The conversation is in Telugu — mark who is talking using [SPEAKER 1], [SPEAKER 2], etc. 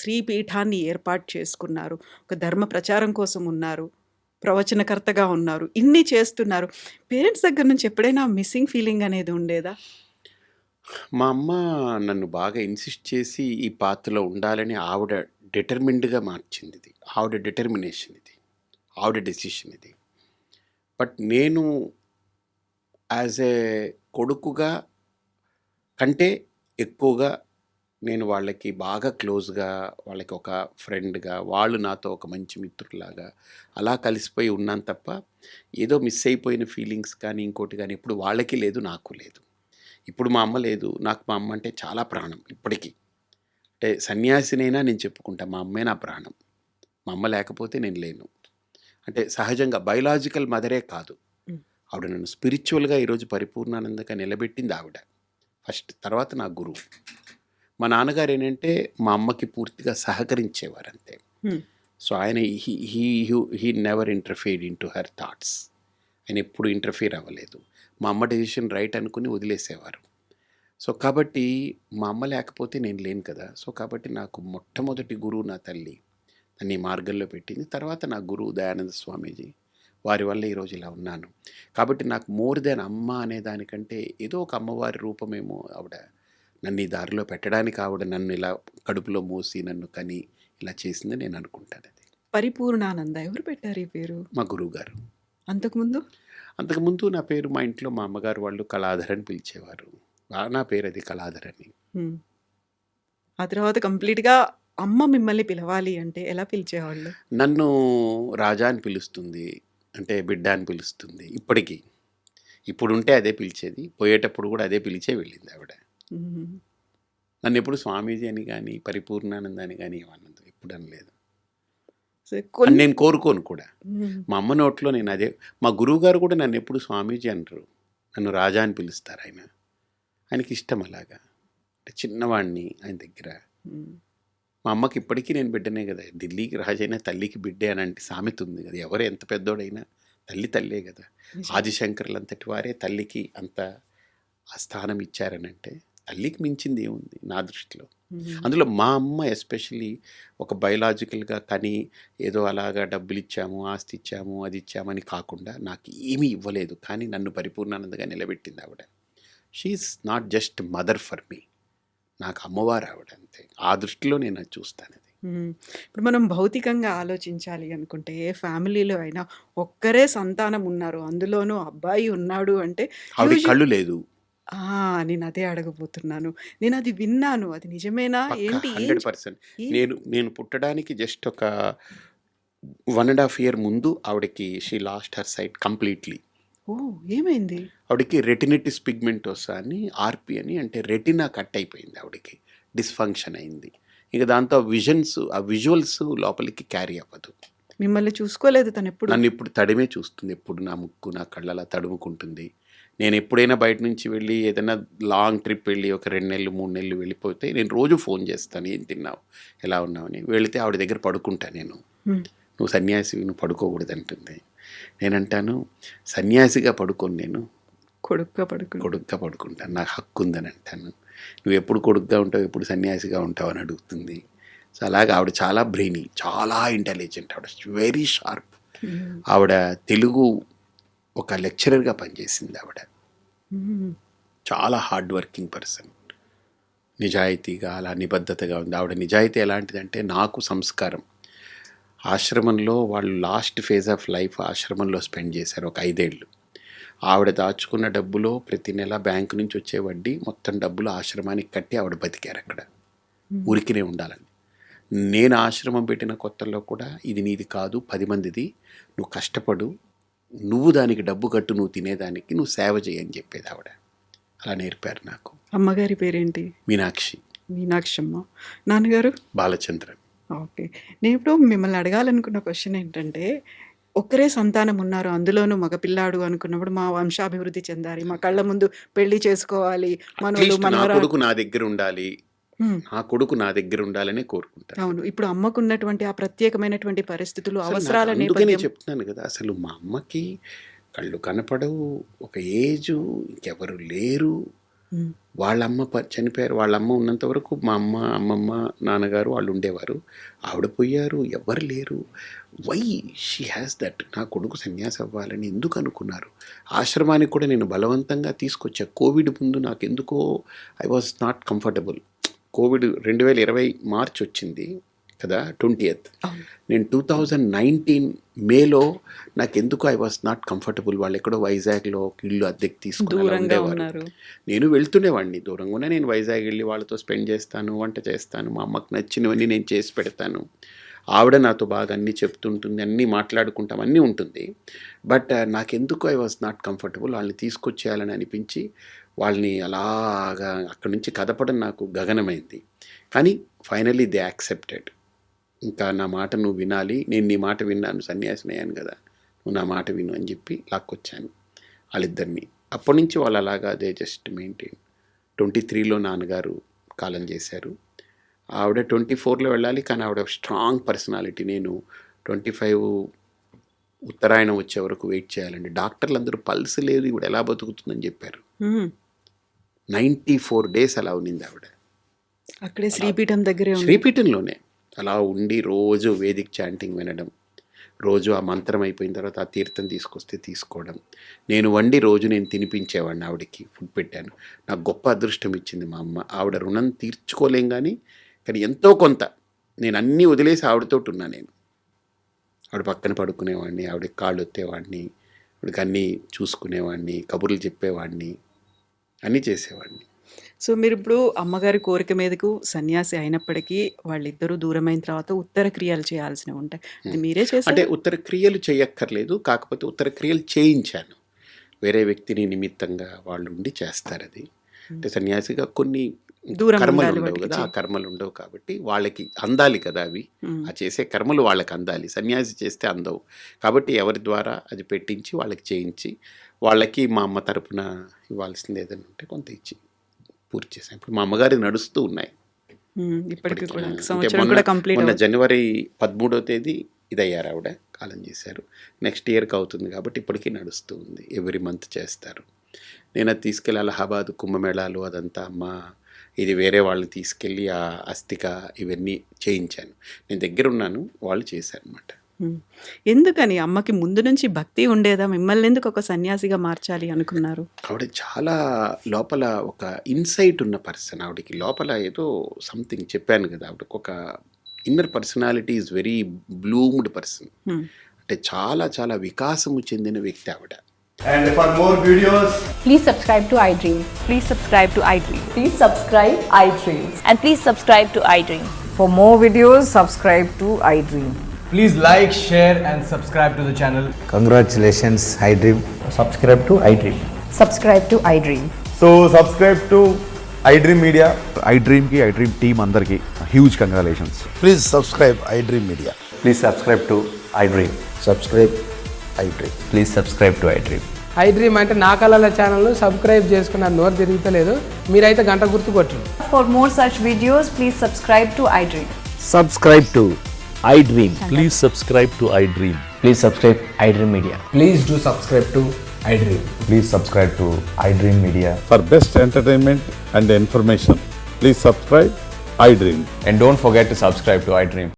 [SPEAKER 1] శ్రీపీఠాన్ని ఏర్పాటు చేసుకున్నారు. ఒక ధర్మ ప్రచారం కోసం ఉన్నారు. ప్రవచనకర్తగా ఉన్నారు. ఇన్ని చేస్తున్నారు. పేరెంట్స్ దగ్గర నుంచి ఎప్పుడైనా మిస్సింగ్ ఫీలింగ్ అనేది ఉండేదా?
[SPEAKER 2] మా అమ్మ నన్ను బాగా ఇన్సిస్ట్ చేసి ఈ పాత్రలో ఉండాలని ఆవిడ డిటర్మిన్డ్‌గా మార్చిందిది. ఆవిడ డిటర్మినేషన్ ఇది. ఆవిడ డెసిషన్ ఇది. బట్ నేను యాజ్ ఏ కొడుకుగా కంటే ఎక్కువగా నేను వాళ్ళకి బాగా క్లోజ్‌గా, వాళ్ళకి ఒక ఫ్రెండ్‌గా, వాళ్ళు నాతో ఒక మంచి మిత్రుల్లాగా అలా కలిసిపోయి ఉన్నాను తప్ప, ఏదో మిస్ అయిపోయిన ఫీలింగ్స్ కానీ, ఇంకోటి కానీ ఎప్పుడు వాళ్ళకి లేదు, నాకు లేదు. ఇప్పుడు మా అమ్మ లేదు. నాకు మా అమ్మ అంటే చాలా ప్రాణం ఇప్పటికి. అంటే సన్యాసినైనా నేను చెప్పుకుంటా. మా అమ్మే నా ప్రాణం. మా అమ్మ లేకపోతే నేను లేను. అంటే సహజంగా బయోలాజికల్ మదరే కాదు.
[SPEAKER 1] హ్మ్.
[SPEAKER 2] ఆవిడ నన్ను స్పిరిచువల్‌గా ఈరోజు పరిపూర్ణానందంగా నిలబెట్టింది ఆవిడ. ఫస్ట్. తర్వాత నా గురువు. మా నాన్నగారు ఏంటంటే మా అమ్మకి పూర్తిగా సహకరించేవారంతే.
[SPEAKER 1] హ్మ్.
[SPEAKER 2] సో ఆయన he never interfered into her thoughts. ఆయన ఎప్పుడు ఇంటర్ఫియర్ అవ్వలేదు. మా అమ్మ డెసిషన్ రైట్ అనుకుని వదిలేసేవారు. సో కాబట్టి మా అమ్మ లేకపోతే నేను లేను కదా. సో కాబట్టి నాకు మొట్టమొదటి గురువు నా తల్లి. నన్ను ఈ మార్గంలో పెట్టింది. తర్వాత నా గురువు దయానంద స్వామీజీ. వారి వల్ల ఈరోజు ఇలా ఉన్నాను. కాబట్టి నాకు మోర్ దెన్ అమ్మ అనే దానికంటే ఏదో ఒక అమ్మవారి రూపమేమో ఆవిడ. నన్ను ఈ దారిలో పెట్టడానికి ఆవిడ నన్ను ఇలా కడుపులో మోసి నన్ను కని ఇలా చేసిందని నేను అనుకుంటానది.
[SPEAKER 1] పరిపూర్ణానంద ఎవరు పెట్టారు ఈ పేరు?
[SPEAKER 2] మా గురువుగారు.
[SPEAKER 1] అంతకుముందు?
[SPEAKER 2] అంతకుముందు నా పేరు మా ఇంట్లో మా అమ్మగారు వాళ్ళు కళాధర్ అని పిలిచేవారు. నా పేరు అది కళాధర్ అని.
[SPEAKER 1] హ్మ్. ఆ తర్వాత కంప్లీట్‌గా అమ్మ మిమ్మల్ని పిలవాలి అంటే ఎలా పిలిచేవాళ్ళు?
[SPEAKER 2] నన్ను రాజా అని పిలుస్తుంది. అంటే బిడ్డ అని పిలుస్తుంది ఇప్పటికి. ఇప్పుడుంటే అదే పిలిచేది. పోయేటప్పుడు కూడా అదే పిలిచే వెళ్ళింది ఆవిడ.
[SPEAKER 1] హ్మ్.
[SPEAKER 2] నన్నెప్పుడు స్వామీజీ అని గానీ, పరిపూర్ణానంద అని గానీ ఏమన్నదు. ఎప్పుడు అనలేదు.
[SPEAKER 1] సో,
[SPEAKER 2] అని నేను కోరుకోను కూడా.
[SPEAKER 1] హ్మ్.
[SPEAKER 2] మా అమ్మ నోట్లో నేను అదే. మా గురువుగారు కూడా నన్నెప్పుడు స్వామీజీ అనరు. నన్ను రాజా అని పిలుస్తారాయన. ఆయనకిష్టం అలాగా. అంటే చిన్నవాడిని ఆయన దగ్గర.
[SPEAKER 1] హ్మ్.
[SPEAKER 2] మా అమ్మకి ఇప్పటికీ నేను బిడ్డనే కదా. ఢిల్లీకి రాజైనా తల్లికి బిడ్డే అనంటే సామెత ఉంది కదా. ఎవరు ఎంత పెద్దోడైనా తల్లి తల్లే కదా.
[SPEAKER 1] నిజం.
[SPEAKER 2] ఆదిశంకరులంతటి వారే తల్లికి అంత ఆ స్థానం ఇచ్చారనంటే తల్లికి మించింది ఏముంది నా దృష్టిలో.
[SPEAKER 1] హ్మ్.
[SPEAKER 2] అందులో మా అమ్మ ఎస్పెషల్లీ ఒక బయలాజికల్‌గా కానీ ఏదో అలాగా డబ్బులిచ్చాము, ఆస్తి ఇచ్చాము, అది ఇచ్చామని కాకుండా నాకు ఏమీ ఇవ్వలేదు. కానీ నన్ను పరిపూర్ణానందగా నిలబెట్టింది ఆవిడ. She is not just mother for me. నాకు అమ్మవారు ఆవిడ అంతే. ఆ దృష్టిలో నేను అది చూస్తానది.
[SPEAKER 1] హ్మ్. ఇప్పుడు మనం భౌతికంగా ఆలోచించాలి అనుకుంటే, ఏ ఫ్యామిలీలో అయినా ఒక్కరే సంతానం ఉన్నారు. అందులోనూ అబ్బాయి ఉన్నాడు అంటే
[SPEAKER 2] ఆవిడకి
[SPEAKER 1] యూజు
[SPEAKER 2] కళ్ళు లేదు.
[SPEAKER 1] ఆ! నేనదే అడగబోతున్నాను. నేనది విన్నాను. అది నిజమేనా?
[SPEAKER 2] పక్కా
[SPEAKER 1] ఏంటి?
[SPEAKER 2] 100%.
[SPEAKER 1] ఏం
[SPEAKER 2] నేను పుట్టడానికి జస్ట్ ఒక 1 ½ ఇయర్ ముందు ఆవిడకి she lost her sight completely.
[SPEAKER 1] Oh! ఏమైంది?
[SPEAKER 2] ఆవిడకి రెటినిటిస్ పిగ్మెంటోసా అని ఆర్‌పి అని అంటే రెటినా కట్ అయిపోయింది ఆవిడకి. డిస్‌ఫంక్షన్ అయింది. ఇక దాంతో ఆ విజువల్స్ లోపలికి క్యారీ అవ్వదు.
[SPEAKER 1] మిమ్మల్ని చూసుకోలేదు తనెప్పుడు?
[SPEAKER 2] నన్నిప్పుడు తడిమే చూస్తుంది. ఎప్పుడు నా ముక్కు, నా కళ్ళు అలా తడుముకుంటుంది. నేను ఎప్పుడైనా బయట నుంచి వెళ్ళి ఏదైనా లాంగ్ ట్రిప్ వెళ్ళి ఒక 2 నెలలు, 3 నెలలు వెళ్ళిపోతే నేను రోజు ఫోన్ చేస్తాను. ఏం తిన్నావు? ఎలా ఉన్నావని. వెళితే ఆవిడ దగ్గర పడుకుంటా నేను.
[SPEAKER 1] హ్మ్.
[SPEAKER 2] నువ్వు సన్యాసివి, నువ్వు పడుకోకూడదంటుంది. నేనంటాను సన్యాసిగా పడుకోను నేను.
[SPEAKER 1] కొడుగ్గా పడుకుని.
[SPEAKER 2] కొడుగ్గా పడుకుంటాను. నాకు హక్కు ఉందని అంటాను. నువ్వెప్పుడు కొడుగ్గా ఉంటావు, ఎప్పుడు సన్యాసిగా ఉంటావు అని అడుగుతుంది. సో అలాగా ఆవిడ చాలా బ్రెయినీ, చాలా ఇంటెలిజెంట్. ఆవిడ వెరీ షార్ప్.
[SPEAKER 1] హ్మ్.
[SPEAKER 2] ఆవిడ తెలుగు ఒక లెక్చరర్‌గా పనిచేసింది ఆవిడ.
[SPEAKER 1] హ్మ్.
[SPEAKER 2] చాలా హార్డ్ వర్కింగ్ పర్సన్. నిజాయితీగా అలా నిబద్ధతగా ఉంది. ఆవిడ నిజాయితీ ఎలాంటిదంటే నాకు సంస్కారం. ఆశ్రమంలో వాళ్ళు లాస్ట్ ఫేజ్ ఆఫ్ లైఫ్ ఆశ్రమంలో స్పెండ్ చేశారు ఒక 5 ఏళ్ళు. ఆవిడ దాచుకున్న డబ్బులో ప్రతి నెల బ్యాంకు నుంచి వచ్చే వడ్డీ మొత్తం డబ్బులు ఆశ్రమానికి కట్టి ఆవిడ బతికారు అక్కడ.
[SPEAKER 1] హ్మ్.
[SPEAKER 2] ఊరికినే ఉండాలని. నేను ఆశ్రమం పెట్టిన కొత్తల్లో కూడా ఇది నీది కాదు 10 మందిది. నువ్వు కష్టపడు. నువ్వు దానికి డబ్బు కట్టు, నువ్వు తినేదానికి, నువ్వు సేవ చెయ్యి అని చెప్పేది ఆవిడ. అలా నేర్పారు నాకు.
[SPEAKER 1] అమ్మగారి పేరేంటి?
[SPEAKER 2] మీనాక్షి.
[SPEAKER 1] మీనాక్షమ్మ. నాన్నగారు?
[SPEAKER 2] బాలచంద్రన్.
[SPEAKER 1] ఓకే. నేనిప్పుడు మిమ్మల్ని అడగాలనుకున్న క్వెషన్ ఏంటంటే, ఒక్కరే సంతానం ఉన్నారు. అందులోనూ మగపిల్లాడు అనుకున్నప్పుడు మా వంశాభివృద్ధి చెందాలి. మా కళ్ళ ముందు పెళ్లి చేసుకోవాలి. మనవలు,
[SPEAKER 2] అట్లీస్ట్ నా
[SPEAKER 1] మనవరాలు.
[SPEAKER 2] కొడుకు నా దగ్గర ఉండాలి.
[SPEAKER 1] హ్మ్.
[SPEAKER 2] నా కొడుకు నా దగ్గర ఉండాలనే కోరుకుంటాను.
[SPEAKER 1] అవును. ఇప్పుడు అమ్మకున్నటువంటి ఆ ప్రత్యేకమైనటువంటి పరిస్థితులు,
[SPEAKER 2] అసలు నాకు
[SPEAKER 1] అవసరాల
[SPEAKER 2] అందుకనే
[SPEAKER 1] నేపథ్యం.
[SPEAKER 2] చెప్తున్నాను కదా. అసలు మా అమ్మకి కళ్ళు కనపడవు. ఒక ఏజు, ఇంకెవరు లేరు.
[SPEAKER 1] హ్మ్.
[SPEAKER 2] వాళ్ళ అమ్మ చనిపోయారు. వాళ్ళ అమ్మ ఉన్నంత వరకు మా అమ్మ, అమ్మమ్మ, నాన్నగారు వాళ్ళు ఉండేవారు. ఆవిడ పోయారు. ఎవ్వరు లేరు. Why she has that? నా కొడుకు సన్యాసి అవ్వాలని ఎందుకు అనుకున్నారు? ఆశ్రమానికి కూడా నేను బలవంతంగా తీసుకొచ్చా. కోవిడ్ ముందు నాకెందుకో I was not comfortable. Covid 2020 March వచ్చింది కదా, 20th.
[SPEAKER 1] అవును.
[SPEAKER 2] నేను 2019 మేలో నాకెందుకో ఐ వాజ్ నాట్ కంఫర్టబుల్. వాళ్ళు ఎక్కడో వైజాగ్లో ఒక ఇల్లు అద్దెకి తీసుకుని అలా
[SPEAKER 1] దూరంగా
[SPEAKER 2] ఉండేవారు.
[SPEAKER 1] ఉన్నారు.
[SPEAKER 2] నేను వెళ్తుండేవాడిని దూరంగానే. నేను వైజాగ్ వెళ్ళి వాళ్ళతో స్పెండ్ చేస్తాను, వంట చేస్తాను, మా అమ్మకు నచ్చినవన్నీ నేను చేసి పెడతాను. ఆవిడ నాతో బాగా అన్నీ చెప్తుంటుంది, అన్నీ మాట్లాడుకుంటాం, అన్నీ ఉంటుంది. బట్ నాకెందుకు ఐ వాజ్ నాట్ కంఫర్టబుల్. వాళ్ళని తీసుకొచ్చేయాలని అనిపించి వాళ్ళని అలాగా అక్కడి నుంచి కదపడం నాకు గగనమైంది. కానీ ఫైనల్లీ దే యాక్సెప్టెడ్. ఇంకా నా మాట నువ్వు వినాలి, నేను నీ మాట విన్నాను, సన్యాసిని అయ్యాను కదా, నువ్వు నా మాట విను అని చెప్పి లాక్కొచ్చాను వాళ్ళిద్దరిని. అప్పటి నుంచి వాళ్ళు అలాగా దే జస్ట్ మెయింటైన్. 23లో నాన్నగారు కాలం చేశారు. ఆవిడ 24లో వెళ్ళాలి, కానీ ఆవిడ స్ట్రాంగ్ పర్సనాలిటీ. నేను 25 ఉత్తరాయణం వచ్చే వరకు వెయిట్ చేయాలండి. డాక్టర్లు అందరూ పల్స్ లేదు, ఈవిడ ఎలా బతుకుతుందని చెప్పారు. 94 days అలా ఉన్నింది ఆవిడ.
[SPEAKER 1] అక్కడే శ్రీపీఠం దగ్గరే ఉంది.
[SPEAKER 2] శ్రీపీఠంలోనే అలా ఉండి రోజు వేదిక్ చాంటింగ్ వినడం, రోజు ఆ మంత్రం అయిపోయిన తర్వాత ఆ తీర్థం తీసుకొస్తే తీసుకోవడం, నేను వండి రోజు నేను తినిపించేవాడిని, ఆవిడకి ఫుడ్ పెట్టాను. నాకు గొప్ప అదృష్టం ఇచ్చింది మా అమ్మ. ఆవిడ రుణం తీర్చుకోలేం కానీ ఎంతో కొంత నేను అన్నీ వదిలేసి ఆవిడతోటి ఉన్నా. నేను ఆవిడ పక్కన పడుకునేవాడిని, ఆవిడకి కాళ్ళు ఒత్తేవాడిని, ఆవిడకి అన్నీ చూసుకునేవాడిని, కబుర్లు చెప్పేవాడిని, అన్నీ చేసేవాడిని.
[SPEAKER 1] సో మీరిప్పుడు అమ్మగారి కోరిక మీదకు సన్యాసి అయినప్పటికీ వాళ్ళిద్దరూ దూరమైన తర్వాత ఉత్తర క్రియలు చేయాల్సినవి ఉంటాయి. అది మీరే
[SPEAKER 2] అంటే
[SPEAKER 1] చేశారు?
[SPEAKER 2] ఉత్తర క్రియలు చేయక్కర్లేదు, కాకపోతే ఉత్తర క్రియలు చేయించాను. వేరే వ్యక్తిని నిమిత్తంగా వాళ్ళు ఉండి చేస్తారు అది. అంటే సన్యాసిగా కొన్ని
[SPEAKER 1] దూరం
[SPEAKER 2] కర్మలు
[SPEAKER 1] ఉండాలి
[SPEAKER 2] ఉండవు
[SPEAKER 1] వాటికి
[SPEAKER 2] కదా, ఆ కర్మలు ఉండవు కాబట్టి వాళ్ళకి అందాలి కదా అవి. ఆ చేసే కర్మలు వాళ్ళకి అందాలి, సన్యాసి చేస్తే అందవు. కాబట్టి ఎవరి ద్వారా అది పెట్టించి వాళ్ళకి చేయించి, వాళ్ళకి మా అమ్మ తరపున ఇవ్వాల్సింది ఏదైనా ఉంటే కొంత ఇచ్చి పూర్తి చేశాను. ఇప్పుడు మా అమ్మగారి నడుస్తూ ఉన్నాయి
[SPEAKER 1] ఇప్పటికి కూడా
[SPEAKER 2] అంటే
[SPEAKER 1] సంవత్సరం కూడా కంప్లీట్
[SPEAKER 2] మొన్న జనవరి 13వ తేదీ ఇదయ్యారు, ఆవిడ కాలం చేశారు. నెక్స్ట్ ఇయర్కి అవుతుంది కాబట్టి ఇప్పటికీ నడుస్తూ ఉంది. ఎవ్రీ మంత్ చేస్తారు. నేను అది తీసుకెళ్ళి అలహాబాద్ కుంభమేళాలు అదంతా అమ్మ ఇది వేరే వాళ్ళని తీసుకెళ్ళి ఆ అస్థిక ఇవన్నీ చేయించాను. నేను దగ్గర ఉన్నాను, వాళ్ళు చేశారు అనమాట.
[SPEAKER 1] ఎందుకని అమ్మకి ముందు నుంచి భక్తి ఉండేదా? మిమ్మల్ని ఎందుకు ఒక సన్యాసిగా మార్చాలి అనుకున్నారు?
[SPEAKER 2] ఆవిడ చాలా లోపల ఒక ఇన్సైట్ ఉన్న పర్సన్. ఆవిడకి లోపల ఏదో సంథింగ్ చెప్పాను కదా, ఆవిడకి ఒక inner personality is very bloomed person. అంటే చాలా చాలా వికాసము చెందిన వ్యక్తి ఆవిడ.
[SPEAKER 3] And for more videos,
[SPEAKER 4] Please subscribe to iDream.
[SPEAKER 5] Please subscribe to iDream.
[SPEAKER 4] Please subscribe iDream.
[SPEAKER 5] And please subscribe to iDream.
[SPEAKER 6] For more videos, subscribe to iDream.
[SPEAKER 3] please like, share and subscribe to the channel.
[SPEAKER 7] Congratulations, iDream.
[SPEAKER 3] Subscribe to iDream.
[SPEAKER 4] Subscribe to iDream.
[SPEAKER 3] So subscribe to iDream Media.
[SPEAKER 8] iDream ki iDream team andarki huge congratulations.
[SPEAKER 7] Please subscribe iDream Media.
[SPEAKER 9] Please subscribe to iDream.
[SPEAKER 7] Subscribe iDream.
[SPEAKER 9] Please subscribe to iDream.
[SPEAKER 10] iDream అంటే నా కళల ఛానల్ను సబ్స్క్రైబ్ చేసుకున్న నోరు తిరుగుతలేదు, మీరైతే గంట గుర్తు కొట్టండి.
[SPEAKER 4] For more such videos, please subscribe to iDream.
[SPEAKER 7] Subscribe to iDream.
[SPEAKER 9] Please subscribe to iDream. Please subscribe iDream Media.
[SPEAKER 3] Please do subscribe to iDream.
[SPEAKER 9] Please subscribe to iDream Media.
[SPEAKER 8] For best entertainment and information, please subscribe iDream.
[SPEAKER 9] And don't forget to subscribe to iDream.